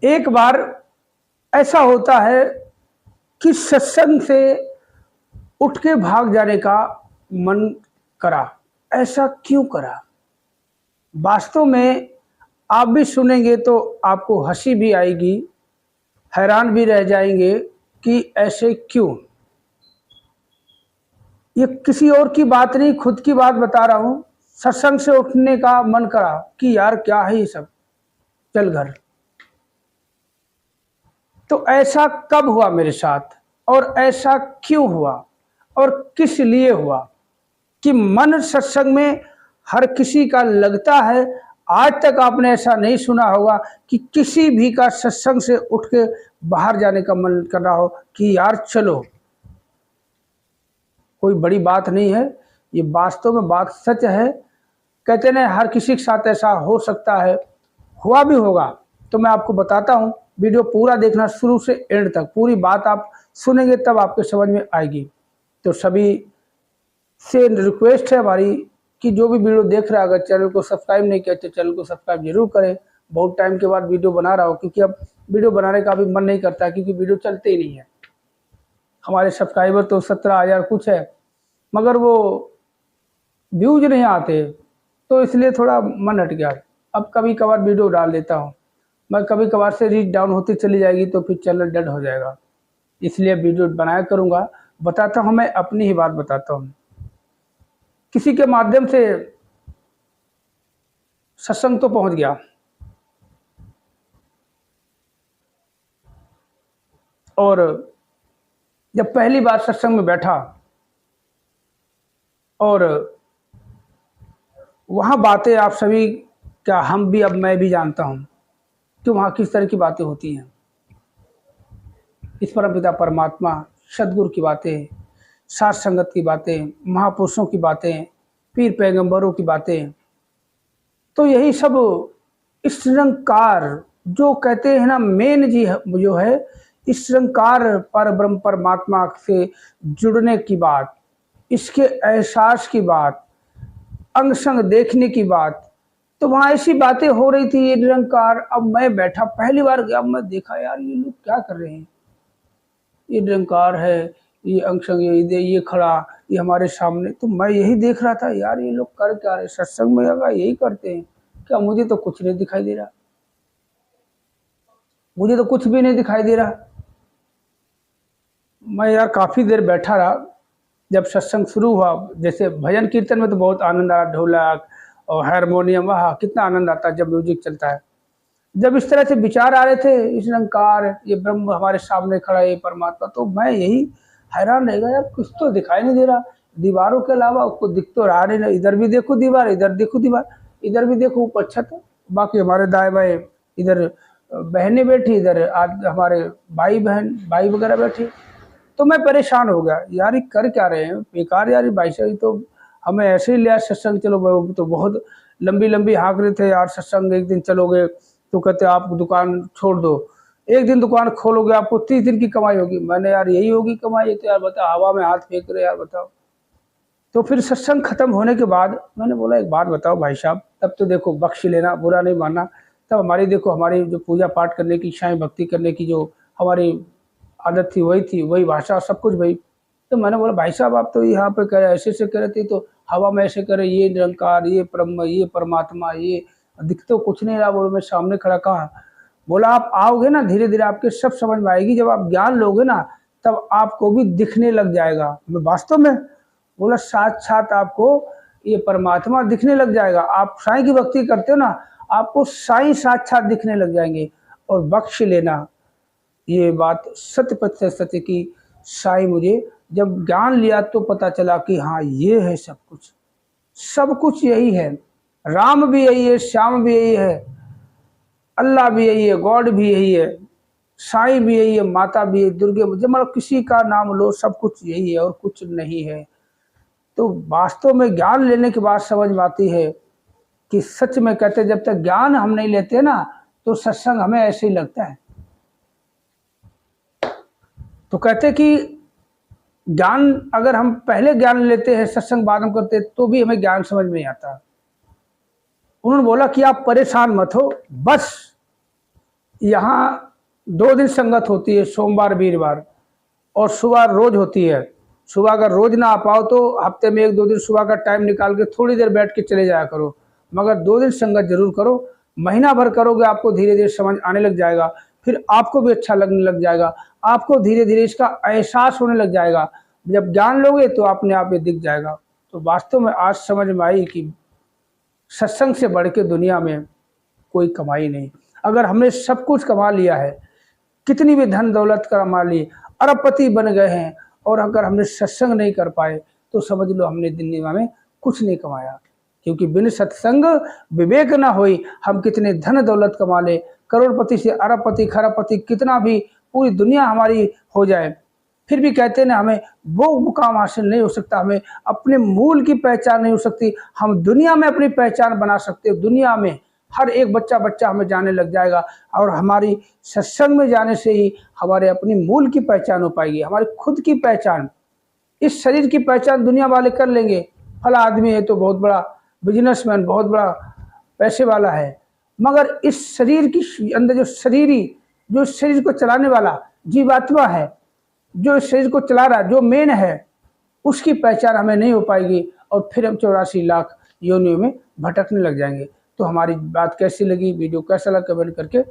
एक बार ऐसा होता है कि सत्संग से उठ के भाग जाने का मन करा। ऐसा क्यों करा? वास्तव में आप भी सुनेंगे तो आपको हंसी भी आएगी, हैरान भी रह जाएंगे कि ऐसे क्यों। ये किसी और की बात नहीं, खुद की बात बता रहा हूँ। सत्संग से उठने का मन करा कि यार क्या है ये सब, चल घर। तो ऐसा कब हुआ मेरे साथ और ऐसा क्यों हुआ और किस लिए हुआ कि मन सत्संग में हर किसी का लगता है। आज तक आपने ऐसा नहीं सुना होगा कि किसी भी का सत्संग से उठ के बाहर जाने का मन कर रहा हो कि यार चलो। कोई बड़ी बात नहीं है, ये वास्तव में बात सच है। कहते हैं हर किसी के साथ ऐसा हो सकता है, हुआ भी होगा। तो मैं आपको बताता हूँ, वीडियो पूरा देखना शुरू से एंड तक, पूरी बात आप सुनेंगे तब आपके समझ में आएगी। तो सभी से रिक्वेस्ट है हमारी कि जो भी वीडियो देख रहा है, अगर चैनल को सब्सक्राइब नहीं किया तो चैनल को सब्सक्राइब जरूर करें। बहुत टाइम के बाद वीडियो बना रहा हूँ, क्योंकि अब वीडियो बनाने का भी मन नहीं करता, क्योंकि वीडियो चलते ही नहीं है। हमारे सब्सक्राइबर तो 17,000 कुछ है, मगर वो व्यूज नहीं आते, तो इसलिए थोड़ा मन हट गया। अब कभी कभार वीडियो डाल देता हूँ, मैं कभी कभार से रीच डाउन होती चली जाएगी तो फिर चैनल डेड हो जाएगा। इसलिए वीडियो बनाया करूँगा। बताता हूँ, मैं अपनी ही बात बताता हूँ। किसी के माध्यम से सत्संग तो पहुँच गया, और जब पहली बार सत्संग में बैठा और वहाँ बातें आप सभी, क्या हम भी, अब मैं भी जानता हूँ कि वहाँ किस तरह की बातें होती हैं। इस परमपिता परमात्मा सदगुरु की बातें, साथ संगत की बातें, महापुरुषों की बातें, पीर पैगंबरों की बातें, तो यही सब इस निरंकार जो कहते हैं ना, मेन जी जो है इस निरंकार पर ब्रह्म परमात्मा से जुड़ने की बात, इसके एहसास की बात, अंग संग देखने की बात। तो वहाँ ऐसी बातें हो रही थी, ये निरंकार। अब मैं बैठा पहली बार गया, मैं देखा यार ये लोग क्या कर रहे हैं। ये निरंकार है, ये अंग संग, ये खड़ा, ये हमारे सामने। तो मैं यही देख रहा था, यार ये लोग कर क्या रहे, सत्संग में अगर यही करते हैं क्या? मुझे तो कुछ नहीं दिखाई दे रहा, मुझे तो कुछ भी नहीं दिखाई दे रहा। मैं यार काफ़ी देर बैठा रहा। जब सत्संग शुरू हुआ, जैसे भजन कीर्तन में तो बहुत आनंद आ रहा, ढोलक और हारमोनियम, वह कितना आनंद आता है जब म्यूजिक चलता है। जब इस तरह से विचार आ रहे थे, इस निरंकार, ये ब्रह्म हमारे सामने खड़ा है, ये परमात्मा, तो मैं यही हैरान रह गया, यार कुछ तो दिखाई नहीं दे रहा। दीवारों के अलावा उसको दिख तो रहा नहीं, इधर भी देखो दीवार, इधर देखो दीवार, इधर भी देखो ऊपर छत, बाकी हमारे दाएं बाएं इधर बहनें बैठी, इधर हमारे भाई बहन भाई वगैरह बैठे। तो मैं परेशान हो गया, यार ये कर क्या रहे हैं, बेकार यार। भाई साहब तो हमें ऐसे ही लिया सत्संग, चलो। वो तो बहुत लंबी लंबी हाँक रहे थे, यार सत्संग एक दिन चलोगे तो कहते आप दुकान छोड़ दो, एक दिन दुकान खोलोगे आपको 30 दिन की कमाई होगी। मैंने यार यही होगी कमाई? तो यार बताओ, हवा में हाथ फेंक रहे यार, बताओ। तो फिर सत्संग खत्म होने के बाद मैंने बोला, एक बात बताओ भाई साहब, तब तो देखो बख्श लेना, बुरा नहीं मानना, तब हमारी देखो, हमारी जो पूजा पाठ करने की, साईं भक्ति करने की जो हमारी आदत थी, वही थी, वही भाषा, सब कुछ भाई। तो मैंने बोला, भाई साहब आप तो यहाँ पे कह रहे, ऐसे से कह रहे थे, तो हवा में ऐसे करे, ये निरंकार, ये ब्रह्म, ये परमात्मा, ये दिख तो कुछ नहीं रहा। बोलो मैं सामने खड़ा कहाँ? बोला आप आओगे ना, धीरे धीरे आपके सब समझ में आएगी, जब आप ज्ञान लोगे ना तब आपको भी दिखने लग जाएगा। मैं वास्तव में बोला, साथ साथ आपको ये परमात्मा दिखने लग जाएगा। आप साईं की भक्ति करते हो ना, आपको साईं साथ साथ दिखने लग जाएंगे। और बख्श लेना, ये बात सत्य प्रतिशत सत्य की। साईं मुझे जब ज्ञान लिया तो पता चला कि हाँ ये है सब कुछ, सब कुछ यही है। राम भी यही है, श्याम भी यही है, अल्लाह भी यही है, गॉड भी यही है, साईं भी यही है, माता भी है, दुर्गे, जब मतलब किसी का नाम लो, सब कुछ यही है और कुछ नहीं है। तो वास्तव में ज्ञान लेने के बाद समझ में आती है कि सच में कहते, जब तक ज्ञान हम नहीं लेते ना तो सत्संग हमें ऐसे ही लगता है। तो कहते कि ज्ञान अगर हम पहले ज्ञान लेते हैं, सत्संग बाद में करते, तो भी हमें ज्ञान समझ में नहीं आता। उन्होंने बोला कि आप परेशान मत हो, बस यहाँ 2 दिन संगत होती है, सोमवार वीरवार, और सुबह रोज होती है। सुबह अगर रोज ना आ पाओ तो हफ्ते में 1-2 दिन सुबह का टाइम निकाल के थोड़ी देर बैठ के चले जाया करो, मगर 2 दिन संगत जरूर करो। महीना भर करोगे, आपको धीरे धीरे समझ आने लग जाएगा, फिर आपको भी अच्छा लगने लग जाएगा, आपको धीरे धीरे इसका एहसास होने लग जाएगा। जब जान लोगे तो अपने आप ये दिख जाएगा। तो वास्तव में आज समझ में आई कि सत्संग से बढ़ के दुनिया में कोई कमाई नहीं। अगर हमने सब कुछ कमा लिया है, कितनी भी धन दौलत कमा ली, अरबपति बन गए हैं, और अगर हमने सत्संग नहीं कर पाए तो समझ लो हमने दुनिया में कुछ नहीं कमाया। क्योंकि बिन सत्संग विवेक ना होई, हम कितने धन दौलत कमा ले, करोड़पति से अरबपति खरबपति कितना भी पूरी दुनिया हमारी हो जाए, फिर भी कहते हैं ना हमें वो मुकाम हासिल नहीं हो सकता, हमें अपने मूल की पहचान नहीं हो सकती। हम दुनिया में अपनी पहचान बना सकते हो, दुनिया में हर एक बच्चा हमें जाने लग जाएगा, और हमारी सत्संग में जाने से ही हमारे अपनी मूल की पहचान हो पाएगी, हमारी खुद की पहचान। इस शरीर की पहचान दुनिया वाले कर लेंगे, फला आदमी है तो बहुत बड़ा बिजनेसमैन, बहुत बड़ा पैसे वाला है, मगर इस शरीर की अंदर जो शरीर को चलाने वाला जीवात्मा है, जो इस शरीर को चला रहा है, जो मेन है, उसकी पहचान हमें नहीं हो पाएगी, और फिर हम 84 लाख योनियों में भटकने लग जाएंगे। तो हमारी बात कैसी लगी, वीडियो कैसा लगा, कमेंट करके